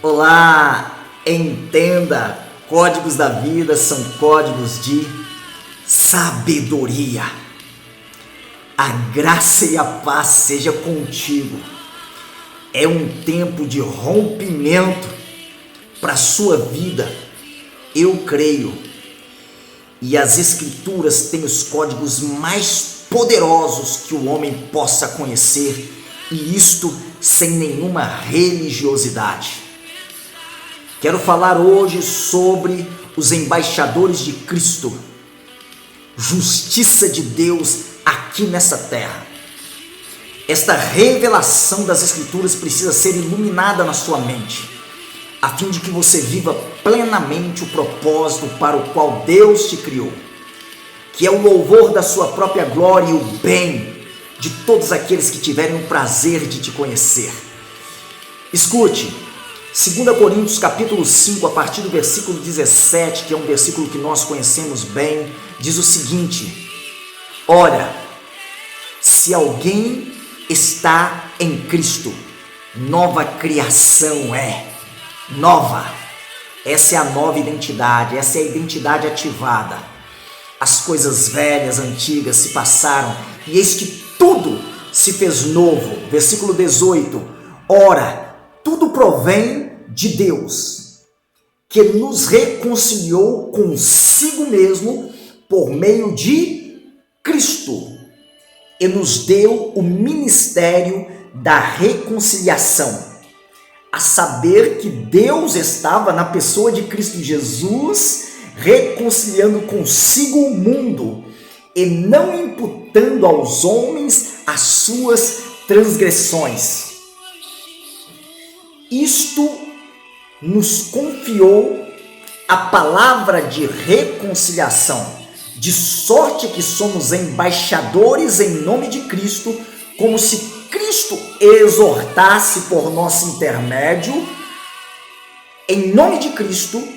Olá, entenda, códigos da vida são códigos de sabedoria. A graça e a paz seja contigo. É um tempo de rompimento para a sua vida, eu creio. E as escrituras têm os códigos mais poderosos que o homem possa conhecer, e isto sem nenhuma religiosidade. Quero falar hoje sobre os embaixadores de Cristo, justiça de Deus aqui nessa terra. Esta revelação das Escrituras precisa ser iluminada na sua mente, a fim de que você viva plenamente o propósito para o qual Deus te criou, que é o louvor da sua própria glória e o bem de todos aqueles que tiverem o prazer de te conhecer. Escute, 2 Coríntios capítulo 5, a partir do versículo 17, que é um versículo que nós conhecemos bem, diz o seguinte: ora, se alguém está em Cristo, nova criação é. Nova. Essa é a nova identidade, essa é a identidade ativada. As coisas velhas, antigas se passaram, e eis que tudo se fez novo. Versículo 18. Ora, tudo provém de Deus, que nos reconciliou consigo mesmo por meio de Cristo, e nos deu o ministério da reconciliação. A saber que Deus estava na pessoa de Cristo Jesus, reconciliando consigo o mundo e não imputando aos homens as suas transgressões. Isto nos confiou a palavra de reconciliação, de sorte que somos embaixadores em nome de Cristo, como se Cristo exortasse por nosso intermédio. Em nome de Cristo,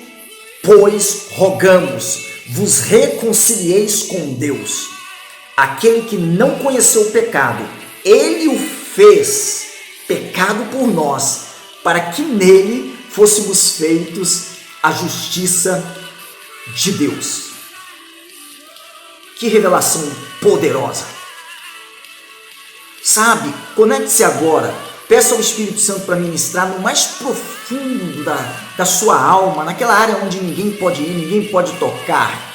pois rogamos, vos reconcilieis com Deus. Aquele que não conheceu o pecado, ele o fez pecado por nós, para que nele fôssemos feitos a justiça de Deus. Que revelação poderosa! Sabe, conecte-se agora, peça ao Espírito Santo para ministrar no mais profundo da sua alma, naquela área onde ninguém pode ir, ninguém pode tocar.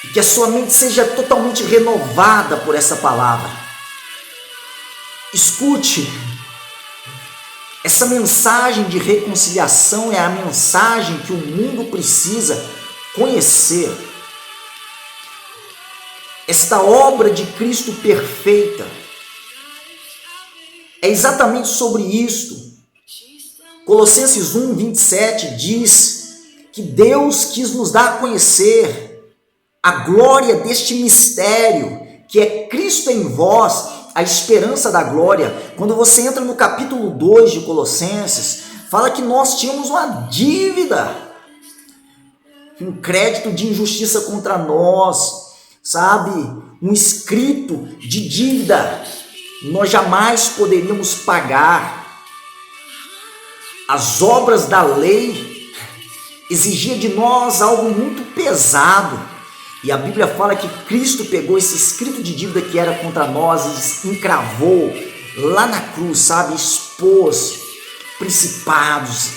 E que a sua mente seja totalmente renovada por essa palavra. Escute, essa mensagem de reconciliação é a mensagem que o mundo precisa conhecer. Esta obra de Cristo perfeita é exatamente sobre isto. Colossenses 1, 27 diz que Deus quis nos dar a conhecer a glória deste mistério, que é Cristo em vós, a esperança da glória. Quando você entra no capítulo 2 de Colossenses, fala que nós tínhamos uma dívida, um crédito de injustiça contra nós, sabe, um escrito de dívida, nós jamais poderíamos pagar. As obras da lei exigiam de nós algo muito pesado, e a Bíblia fala que Cristo pegou esse escrito de dívida que era contra nós e encravou lá na cruz, sabe, expôs principados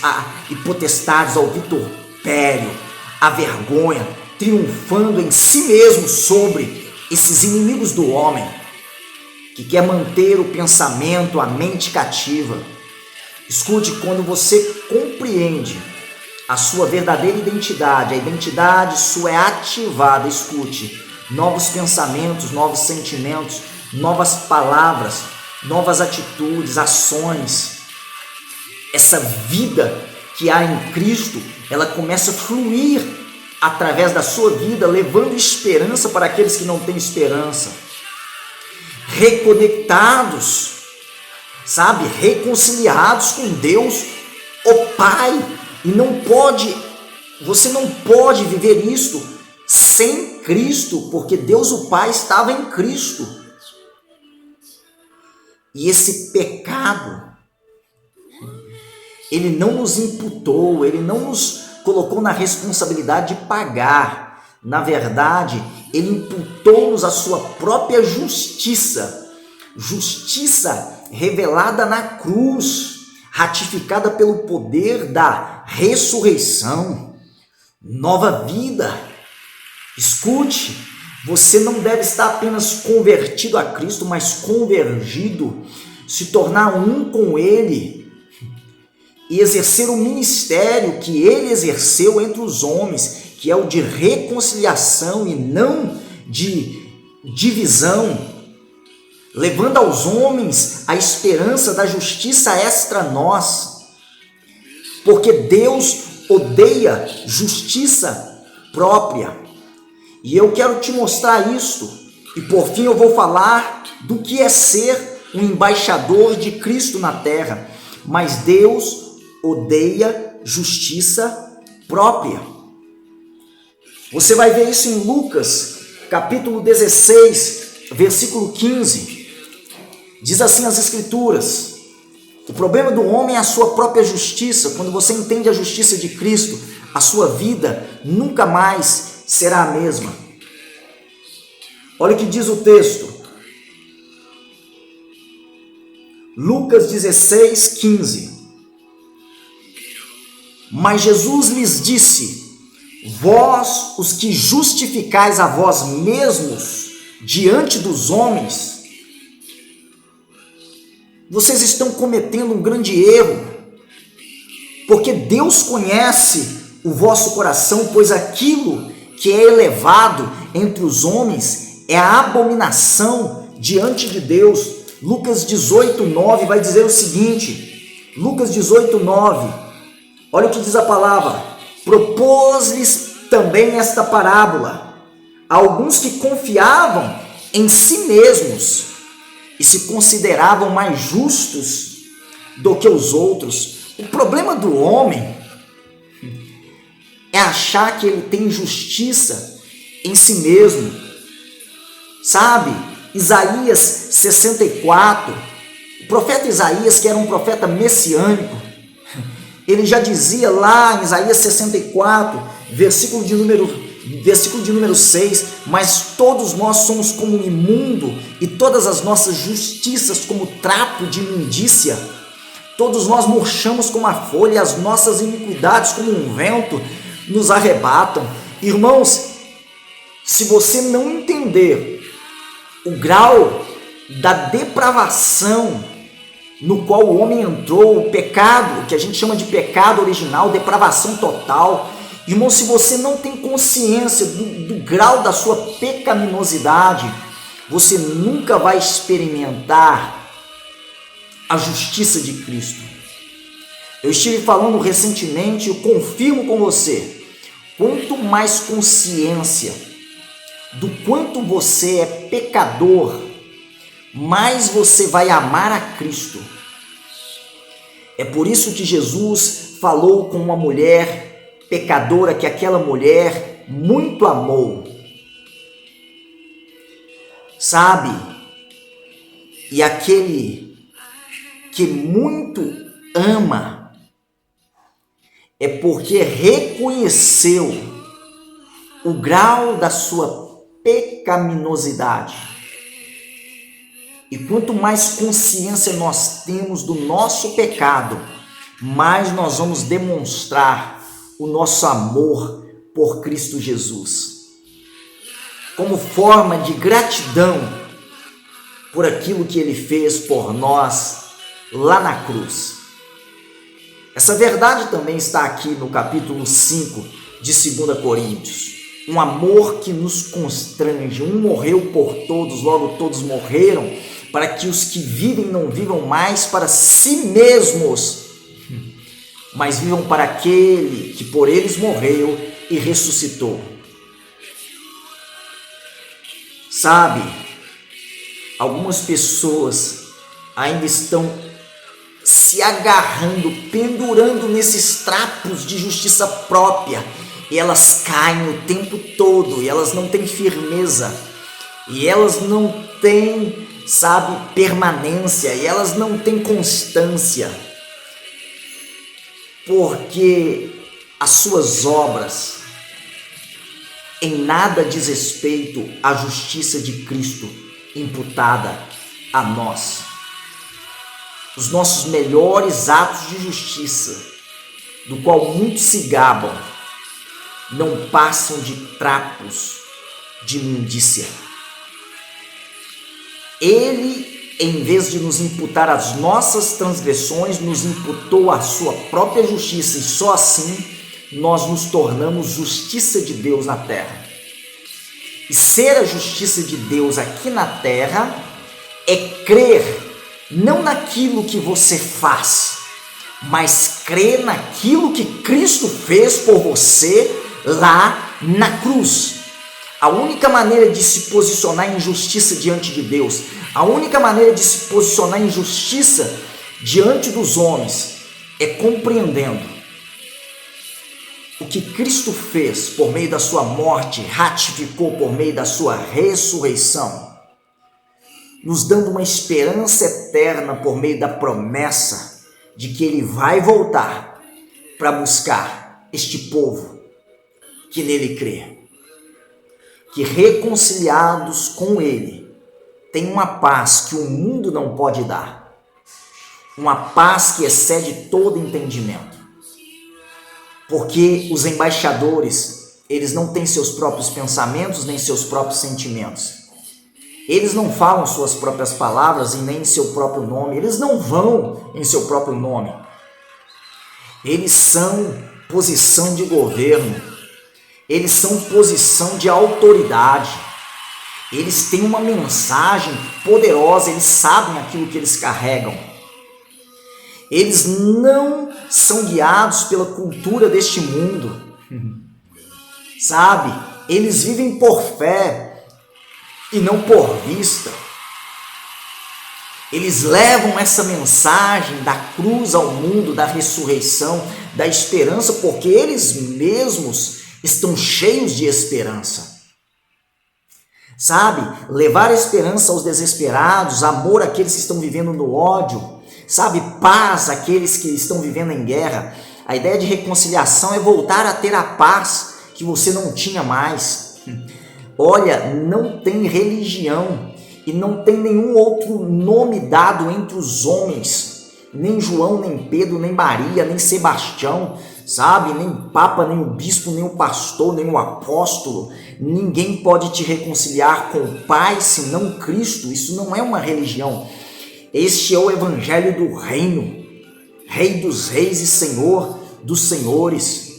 e potestades ao vitupério, à vergonha, triunfando em si mesmo sobre esses inimigos do homem, que quer manter o pensamento, a mente cativa. Escute, quando você compreende a sua verdadeira identidade, a identidade sua é ativada, escute, novos pensamentos, novos sentimentos, novas palavras, novas atitudes, ações. Essa vida que há em Cristo, ela começa a fluir através da sua vida, levando esperança para aqueles que não têm esperança. Reconectados, sabe, reconciliados com Deus, o Pai. E você não pode viver isto sem Cristo, porque Deus o Pai estava em Cristo. E esse pecado, Ele não nos imputou, ele não nos colocou na responsabilidade de pagar. Na verdade, ele imputou-nos a sua própria justiça. Justiça revelada na cruz, ratificada pelo poder da ressurreição. Nova vida. Escute, você não deve estar apenas convertido a Cristo, mas convergido, se tornar um com Ele e exercer o ministério que Ele exerceu entre os homens, que é o de reconciliação e não de divisão, levando aos homens a esperança da justiça extra nós, porque Deus odeia justiça própria. E eu quero te mostrar isto, e por fim eu vou falar do que é ser um embaixador de Cristo na terra. Mas Deus odeia justiça própria. Você vai ver isso em Lucas, capítulo 16, versículo 15. Diz assim as Escrituras: o problema do homem é a sua própria justiça. Quando você entende a justiça de Cristo, a sua vida nunca mais será a mesma. Olha o que diz o texto. Lucas 16, 15. Mas Jesus lhes disse: vós, os que justificais a vós mesmos diante dos homens, vocês estão cometendo um grande erro, porque Deus conhece o vosso coração, pois aquilo que é elevado entre os homens é a abominação diante de Deus. Lucas 18, 9 vai dizer o seguinte, Lucas 18, 9, olha o que diz a palavra: propôs-lhes também esta parábola a alguns que confiavam em si mesmos e se consideravam mais justos do que os outros. O problema do homem é achar que ele tem justiça em si mesmo. Sabe, Isaías 64, o profeta Isaías, que era um profeta messiânico, ele já dizia lá em Isaías 64, versículo de número 6, mas todos nós somos como um imundo, e todas as nossas justiças como trapo de imundícia. Todos nós murchamos como a folha, e as nossas iniquidades como um vento nos arrebatam. Irmãos, se você não entender o grau da depravação no qual o homem entrou, o pecado, que a gente chama de pecado original, depravação total, irmão, se você não tem consciência do grau da sua pecaminosidade, você nunca vai experimentar a justiça de Cristo. Eu estive falando recentemente, eu confirmo com você, quanto mais consciência do quanto você é pecador, mais você vai amar a Cristo. É por isso que Jesus falou com uma mulher pecadora, que aquela mulher muito amou. Sabe? E aquele que muito ama é porque reconheceu o grau da sua pecaminosidade. E quanto mais consciência nós temos do nosso pecado, mais nós vamos demonstrar o nosso amor por Cristo Jesus, como forma de gratidão por aquilo que Ele fez por nós lá na cruz. Essa verdade também está aqui no capítulo 5 de 2 Coríntios. Um amor que nos constrange. Um morreu por todos, logo todos morreram, para que os que vivem não vivam mais para si mesmos, mas vivam para aquele que por eles morreu e ressuscitou. Sabe, algumas pessoas ainda estão se agarrando, pendurando nesses trapos de justiça própria, e elas caem o tempo todo, e elas não têm firmeza, e elas não têm, sabe, permanência, e elas não têm constância. porque as suas obras em nada diz respeito à justiça de Cristo imputada a nós. Os nossos melhores atos de justiça, do qual muitos se gabam, não passam de trapos de imundícia. Ele, em vez de nos imputar as nossas transgressões, nos imputou a sua própria justiça, e só assim nós nos tornamos justiça de Deus na terra. E ser a justiça de Deus aqui na terra é crer não naquilo que você faz, mas crer naquilo que Cristo fez por você lá na cruz. A única maneira de se posicionar em justiça diante de Deus, a única maneira de se posicionar em justiça diante dos homens é compreendendo o que Cristo fez por meio da sua morte, ratificou por meio da sua ressurreição, nos dando uma esperança eterna por meio da promessa de que Ele vai voltar para buscar este povo que nele crê, que reconciliados com Ele, tem uma paz que o mundo não pode dar, uma paz que excede todo entendimento. Porque os embaixadores, eles não têm seus próprios pensamentos nem seus próprios sentimentos. Eles não falam suas próprias palavras e nem em seu próprio nome. Eles não vão em seu próprio nome. Eles são posição de governo. Eles são posição de autoridade. Eles têm uma mensagem poderosa. Eles sabem aquilo que eles carregam. Eles não são guiados pela cultura deste mundo, sabe? Eles vivem por fé e não por vista. Eles levam essa mensagem da cruz ao mundo, da ressurreição, da esperança, porque eles mesmos estão cheios de esperança. Sabe? Levar esperança aos desesperados, amor àqueles que estão vivendo no ódio, sabe, paz àqueles que estão vivendo em guerra. A ideia de reconciliação é voltar a ter a paz que você não tinha mais. Olha, não tem religião e não tem nenhum outro nome dado entre os homens, nem João, nem Pedro, nem Maria, nem Sebastião, sabe, nem o Papa, nem o Bispo, nem o pastor, nem o apóstolo. Ninguém pode te reconciliar com o Pai senão Cristo. Isso não é uma religião. Este é o evangelho do reino, Rei dos reis e Senhor dos senhores.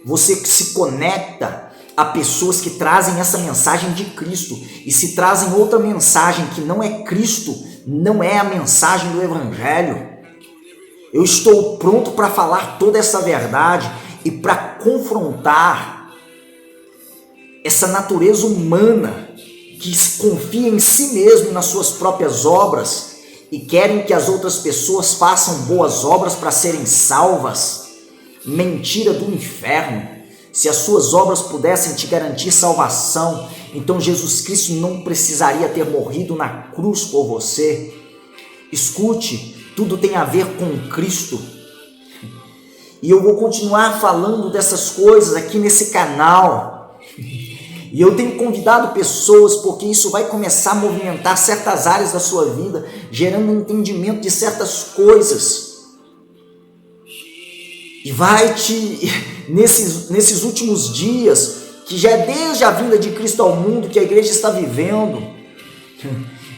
Você se conecta a pessoas que trazem essa mensagem de Cristo, e se trazem outra mensagem que não é Cristo, não é a mensagem do evangelho. Eu estou pronto para falar toda essa verdade e para confrontar essa natureza humana que confia em si mesmo e nas suas próprias obras e querem que as outras pessoas façam boas obras para serem salvas. Mentira do inferno. Se as suas obras pudessem te garantir salvação, então Jesus Cristo não precisaria ter morrido na cruz por você. Escute, tudo tem a ver com Cristo. E eu vou continuar falando dessas coisas aqui nesse canal. E eu tenho convidado pessoas, porque isso vai começar a movimentar certas áreas da sua vida, gerando um entendimento de certas coisas. E vai nesses últimos dias, que já é desde a vinda de Cristo ao mundo, que a igreja está vivendo,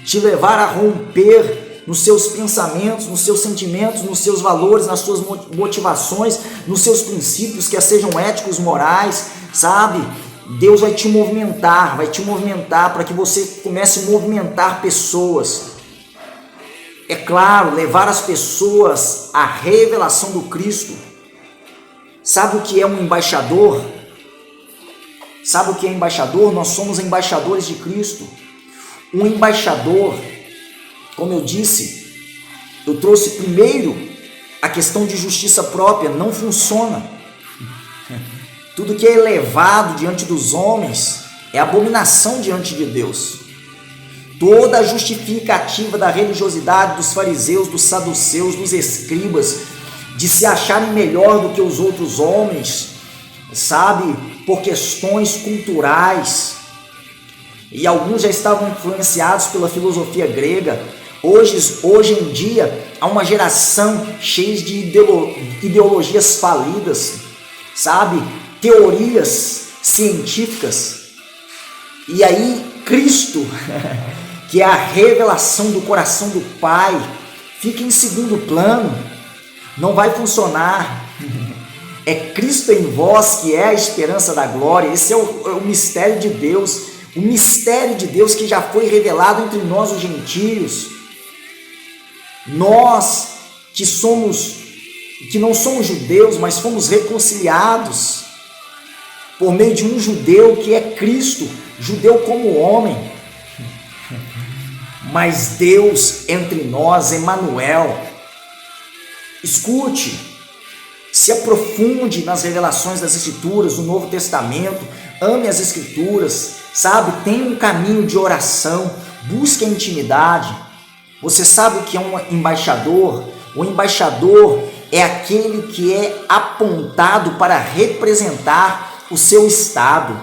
te levar a romper nos seus pensamentos, nos seus sentimentos, nos seus valores, nas suas motivações, nos seus princípios, que sejam éticos, morais, sabe? Deus vai te movimentar para que você comece a movimentar pessoas. É claro, levar as pessoas à revelação do Cristo. Sabe o que é um embaixador? Sabe o que é embaixador? Nós somos embaixadores de Cristo. Um embaixador, como eu disse, eu trouxe primeiro a questão de justiça própria, não funciona. Tudo que é elevado diante dos homens é abominação diante de Deus. Toda a justificativa da religiosidade dos fariseus, dos saduceus, dos escribas, de se acharem melhor do que os outros homens, sabe, por questões culturais. E alguns já estavam influenciados pela filosofia grega. Hoje em dia, há uma geração cheia de ideologias falidas, sabe, teorias científicas. E aí, Cristo, que é a revelação do coração do Pai, fica em segundo plano, não vai funcionar. É Cristo em vós que é a esperança da glória. Esse é o mistério de Deus, o mistério de Deus que já foi revelado entre nós, os gentios. Nós que não somos judeus, mas fomos reconciliados por meio de um judeu que é Cristo, judeu como homem, mas Deus entre nós, Emanuel. Escute, se aprofunde nas revelações das Escrituras, do Novo Testamento, ame as Escrituras, sabe, tenha um caminho de oração, busque a intimidade. Você sabe o que é um embaixador? O embaixador é aquele que é apontado para representar o seu estado.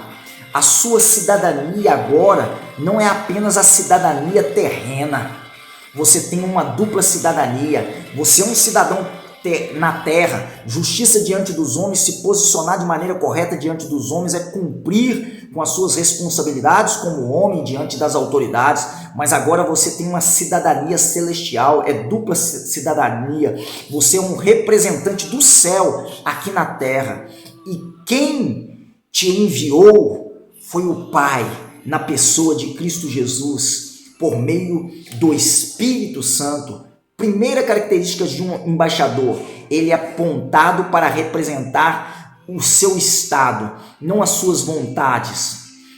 A sua cidadania agora não é apenas a cidadania terrena. Você tem uma dupla cidadania. Você é um cidadão na terra. Justiça diante dos homens, se posicionar de maneira correta diante dos homens é cumprir com as suas responsabilidades como homem diante das autoridades. Mas agora você tem uma cidadania celestial, é dupla cidadania. Você é um representante do céu aqui na terra. E quem te enviou foi o Pai, na pessoa de Cristo Jesus, por meio do Espírito Santo. Primeira característica de um embaixador, ele é apontado para representar o seu estado, não as suas vontades.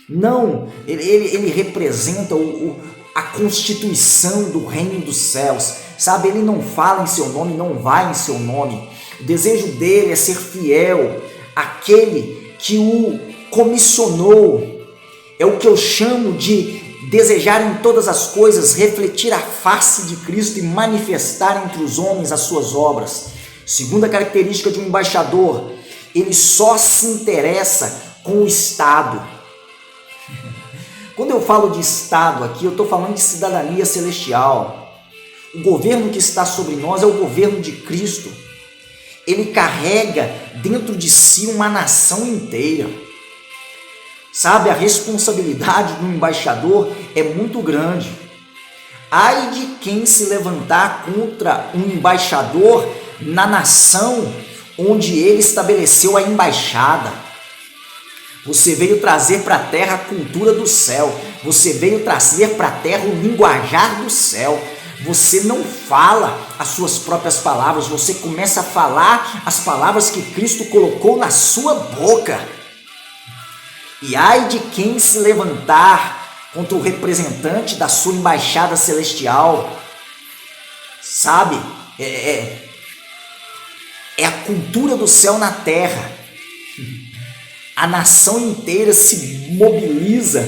Não, ele representa a constituição do reino dos céus, sabe? Ele não fala em seu nome, não vai em seu nome. O desejo dele é ser fiel àquele que o comissionou. É o que eu chamo de desejar em todas as coisas, refletir a face de Cristo e manifestar entre os homens as suas obras. Segunda característica de um embaixador, ele só se interessa com o Estado. Quando eu falo de Estado aqui, eu estou falando de cidadania celestial. O governo que está sobre nós é o governo de Cristo. Ele carrega dentro de si uma nação inteira. Sabe, a responsabilidade do embaixador é muito grande. Ai de quem se levantar contra um embaixador na nação onde ele estabeleceu a embaixada. Você veio trazer para a terra a cultura do céu. Você veio trazer para a terra o linguajar do céu. Você não fala as suas próprias palavras, você começa a falar as palavras que Cristo colocou na sua boca. E ai de quem se levantar contra o representante da sua embaixada celestial. Sabe, é a cultura do céu na terra. A nação inteira se mobiliza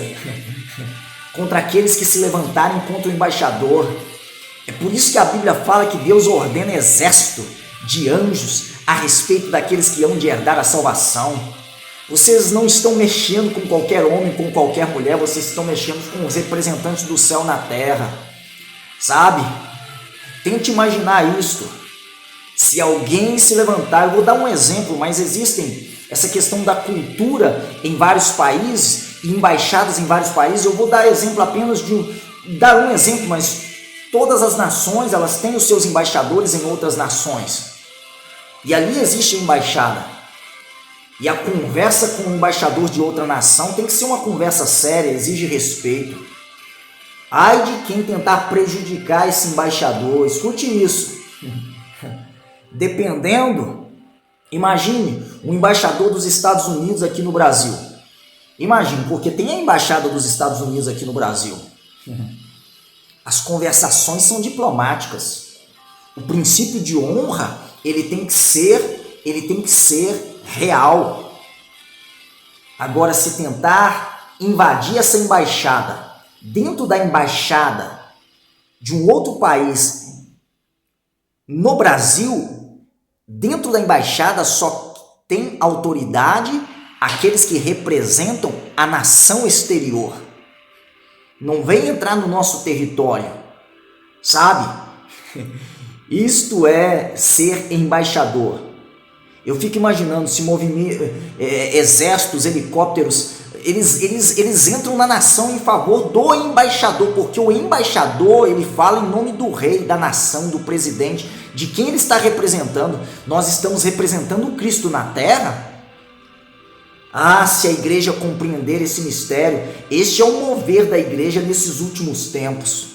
contra aqueles que se levantarem contra o embaixador. É por isso que a Bíblia fala que Deus ordena exército de anjos a respeito daqueles que hão de herdar a salvação. Vocês não estão mexendo com qualquer homem, com qualquer mulher, vocês estão mexendo com os representantes do céu na terra. Sabe? Tente imaginar isto. Se alguém se levantar, eu vou dar um exemplo, mas existem essa questão da cultura em vários países, embaixadas em vários países. Eu vou dar exemplo apenas dar um exemplo, mas todas as nações, elas têm os seus embaixadores em outras nações. E ali existe a embaixada. E a conversa com o embaixador de outra nação tem que ser uma conversa séria, exige respeito. Ai de quem tentar prejudicar esse embaixador, escute isso. Dependendo, imagine um embaixador dos Estados Unidos aqui no Brasil. Imagine, porque tem a embaixada dos Estados Unidos aqui no Brasil. As conversações são diplomáticas. O princípio de honra, ele tem que ser real. Agora, se tentar invadir essa embaixada, dentro da embaixada de um outro país no Brasil, Dentro da embaixada só tem autoridade aqueles que representam a nação exterior. Não vem entrar no nosso território, sabe? Isto é ser embaixador. Eu fico imaginando se exércitos, helicópteros, eles entram na nação em favor do embaixador, porque o embaixador, ele fala em nome do rei, da nação, do presidente, de quem ele está representando. Nós estamos representando o Cristo na terra. Se a igreja compreender esse mistério, este é o mover da igreja nesses últimos tempos.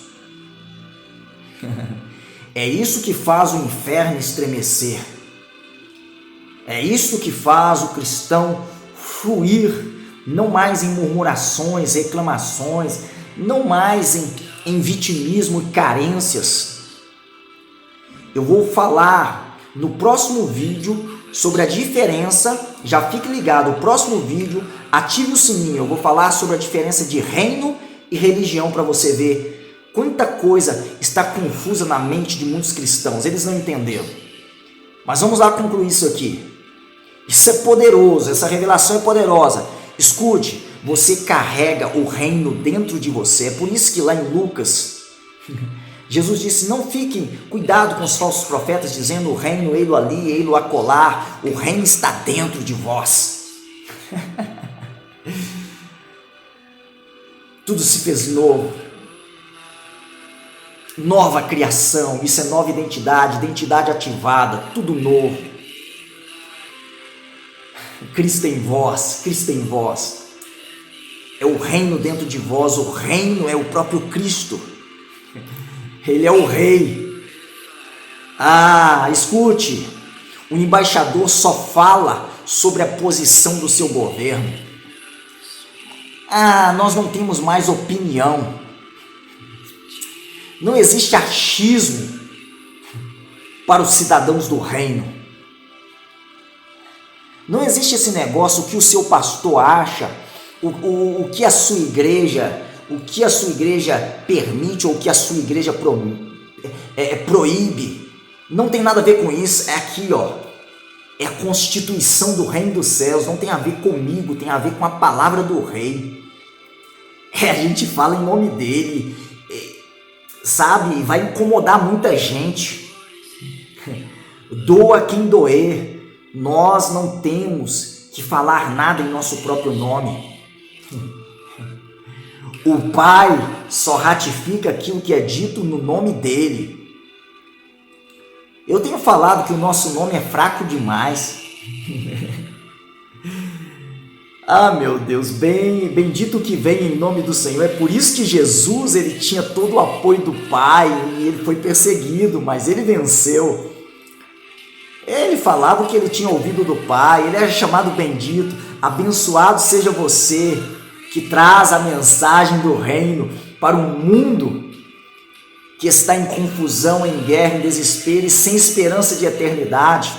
É isso que faz o inferno estremecer. É isso que faz o cristão fluir, não mais em murmurações, reclamações, não mais em vitimismo e carências. Eu vou falar no próximo vídeo sobre a diferença, já fique ligado, o próximo vídeo, ative o sininho, eu vou falar sobre a diferença de reino e religião para você ver quanta coisa está confusa na mente de muitos cristãos, eles não entenderam. Mas vamos lá concluir isso aqui. Isso é poderoso, essa revelação é poderosa. Escute, você carrega o reino dentro de você. É por isso que lá em Lucas, Jesus disse, não fiquem, cuidado com os falsos profetas, dizendo o reino, ei-lo ali, ei-lo acolá, o reino está dentro de vós. Tudo se fez novo. Nova criação, isso é nova identidade ativada, tudo novo. Cristo em vós, Cristo em vós. É o reino dentro de vós, o reino é o próprio Cristo. Ele é o rei. Escute, o embaixador só fala sobre a posição do seu governo. Nós não temos mais opinião. Não existe achismo para os cidadãos do reino. Não existe esse negócio, o que o seu pastor acha, o que a sua igreja, permite ou o que a sua igreja proíbe. Não tem nada a ver com isso, é aqui, ó. É a constituição do reino dos céus, não tem a ver comigo, tem a ver com a palavra do rei. A gente fala em nome dele, sabe? Vai incomodar muita gente. Doa quem doer. Nós não temos que falar nada em nosso próprio nome. O Pai só ratifica aquilo que é dito no nome dele. Eu tenho falado que o nosso nome é fraco demais. Meu Deus, bendito que vem em nome do Senhor. É por isso que Jesus, ele tinha todo o apoio do Pai e ele foi perseguido, mas ele venceu. Ele falava o que ele tinha ouvido do Pai, ele era chamado bendito. Abençoado seja você que traz a mensagem do reino para um mundo que está em confusão, em guerra, em desespero e sem esperança de eternidade.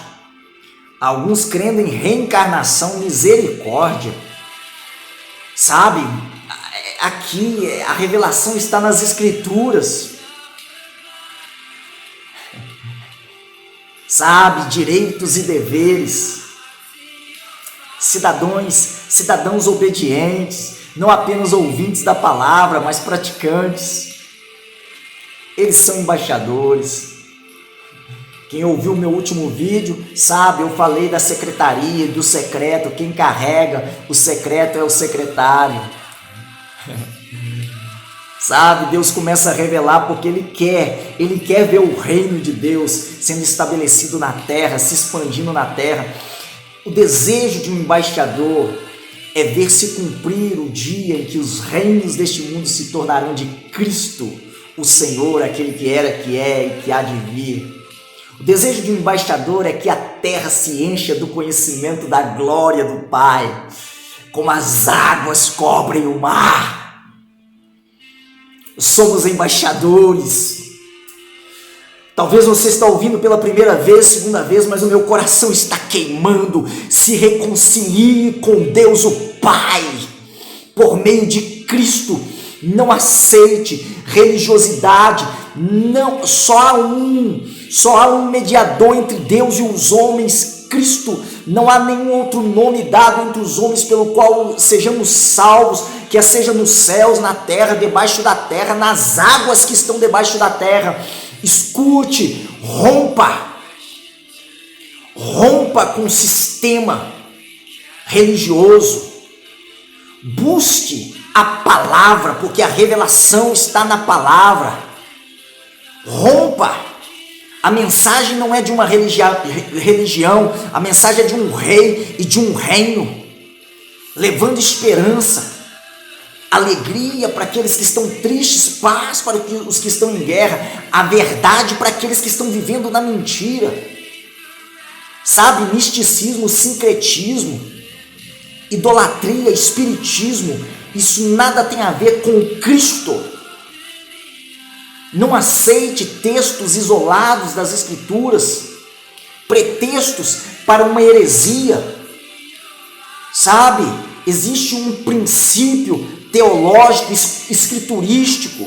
Alguns crendo em reencarnação, misericórdia. Sabe, aqui a revelação está nas Escrituras. Sabe, direitos e deveres, cidadãos obedientes, não apenas ouvintes da palavra, mas praticantes. Eles são embaixadores. Quem ouviu o meu último vídeo sabe, eu falei da secretaria, do secreto, quem carrega o secreto é o secretário. Sabe, Deus começa a revelar porque Ele quer ver o reino de Deus sendo estabelecido na terra, se expandindo na terra. O desejo de um embaixador é ver se cumprir o dia em que os reinos deste mundo se tornarão de Cristo, o Senhor, aquele que era, que é e que há de vir. O desejo de um embaixador é que a terra se encha do conhecimento da glória do Pai, como as águas cobrem o mar. Somos embaixadores. Talvez você está ouvindo pela primeira vez, segunda vez, mas o meu coração está queimando. Se reconcilie com Deus o Pai por meio de Cristo. Não aceite religiosidade. Não, só há um. Só há um mediador entre Deus e os homens, Cristo. Não há nenhum outro nome dado entre os homens pelo qual sejamos salvos, quer seja nos céus, na terra, debaixo da terra, nas águas que estão debaixo da terra. Escute, rompa com o sistema religioso. Busque a palavra, porque a revelação está na palavra. Rompa. A mensagem não é de uma religião, a mensagem é de um rei e de um reino, levando esperança, alegria para aqueles que estão tristes, paz para os que estão em guerra, a verdade para aqueles que estão vivendo na mentira. Sabe, misticismo, sincretismo, idolatria, espiritismo, isso nada tem a ver com Cristo. Não aceite textos isolados das Escrituras, pretextos para uma heresia. Sabe, existe um princípio teológico, escriturístico,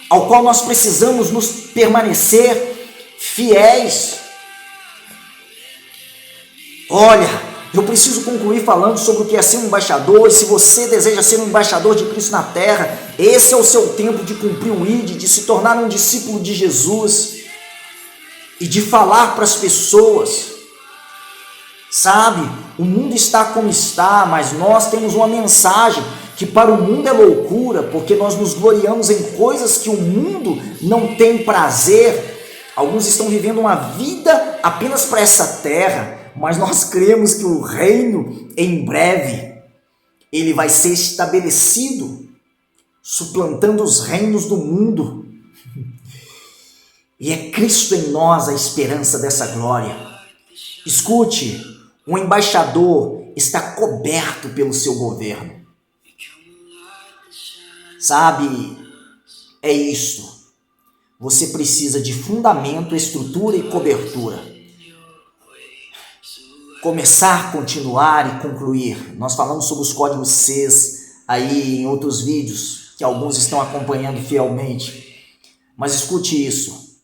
ao qual nós precisamos nos permanecer fiéis. Olha, eu preciso concluir falando sobre o que é ser um embaixador, e se você deseja ser um embaixador de Cristo na terra, esse é o seu tempo de cumprir o ID, de se tornar um discípulo de Jesus, e de falar para as pessoas. Sabe, o mundo está como está, mas nós temos uma mensagem que para o mundo é loucura, porque nós nos gloriamos em coisas que o mundo não tem prazer. Alguns estão vivendo uma vida apenas para essa terra, mas nós cremos que o reino, em breve, ele vai ser estabelecido, suplantando os reinos do mundo. E é Cristo em nós a esperança dessa glória. Escute, um embaixador está coberto pelo seu governo. Sabe, é isto. Você precisa de fundamento, estrutura e cobertura. Começar, continuar e concluir. Nós falamos sobre os códigos Cs aí em outros vídeos, que alguns estão acompanhando fielmente. Mas escute isso.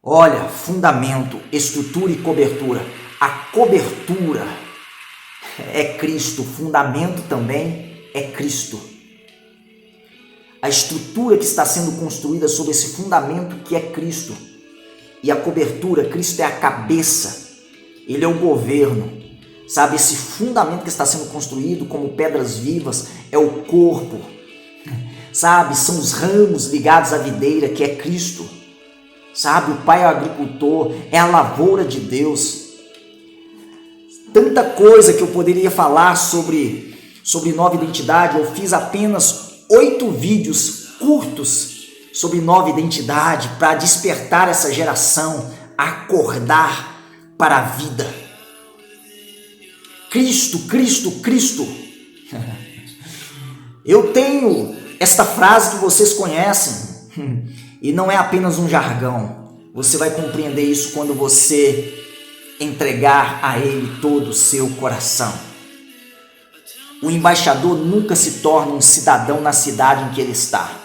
Olha, fundamento, estrutura e cobertura. A cobertura é Cristo, o fundamento também é Cristo. A estrutura que está sendo construída sobre esse fundamento que é Cristo. E a cobertura, Cristo é a cabeça. Ele é o governo, sabe? Esse fundamento que está sendo construído como pedras vivas é o corpo, sabe? São os ramos ligados à videira que é Cristo, sabe? O Pai é o agricultor, é a lavoura de Deus. Tanta coisa que eu poderia falar sobre nova identidade. Eu fiz apenas 8 vídeos curtos sobre nova identidade para despertar essa geração a acordar para a vida. Cristo, Cristo, Cristo. Eu tenho esta frase que vocês conhecem, e não é apenas um jargão. Você vai compreender isso quando você entregar a Ele todo o seu coração. O embaixador nunca se torna um cidadão na cidade em que ele está.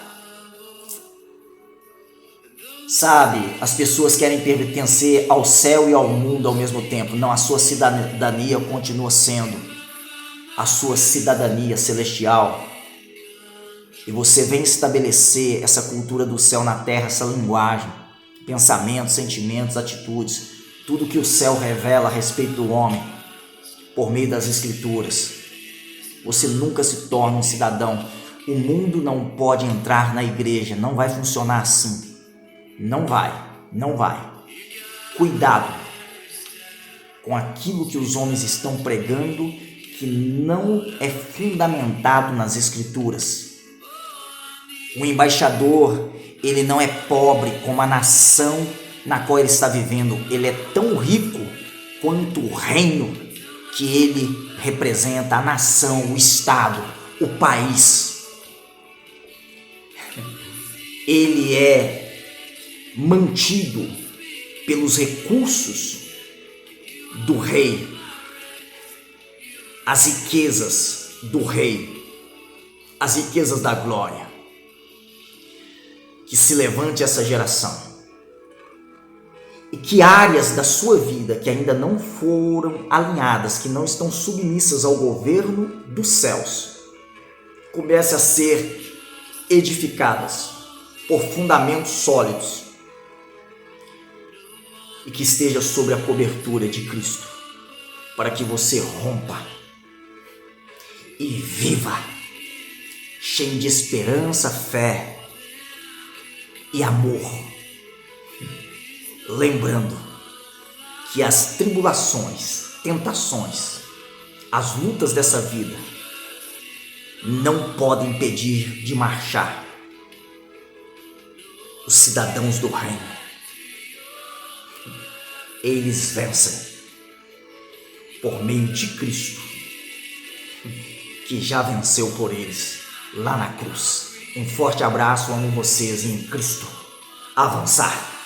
Sabe, as pessoas querem pertencer ao céu e ao mundo ao mesmo tempo. Não, a sua cidadania continua sendo a sua cidadania celestial. E você vem estabelecer essa cultura do céu na terra, essa linguagem, pensamentos, sentimentos, atitudes, tudo que o céu revela a respeito do homem, por meio das Escrituras. Você nunca se torna um cidadão. O mundo não pode entrar na igreja, não vai funcionar assim. Não vai. Cuidado com aquilo que os homens estão pregando que não é fundamentado nas Escrituras. O embaixador, ele não é pobre como a nação na qual ele está vivendo. Ele é tão rico quanto o reino que ele representa, a nação, o estado, o país. Ele é mantido pelos recursos do rei, as riquezas do rei, as riquezas da glória. Que se levante essa geração e que áreas da sua vida que ainda não foram alinhadas, que não estão submissas ao governo dos céus, comece a ser edificadas por fundamentos sólidos e que esteja sobre a cobertura de Cristo, para que você rompa e viva cheio de esperança, fé e amor, lembrando que as tribulações, tentações, as lutas dessa vida não podem impedir de marchar os cidadãos do reino. Eles vencem por meio de Cristo, que já venceu por eles lá na cruz. Um forte abraço, amo vocês em Cristo. Avançar.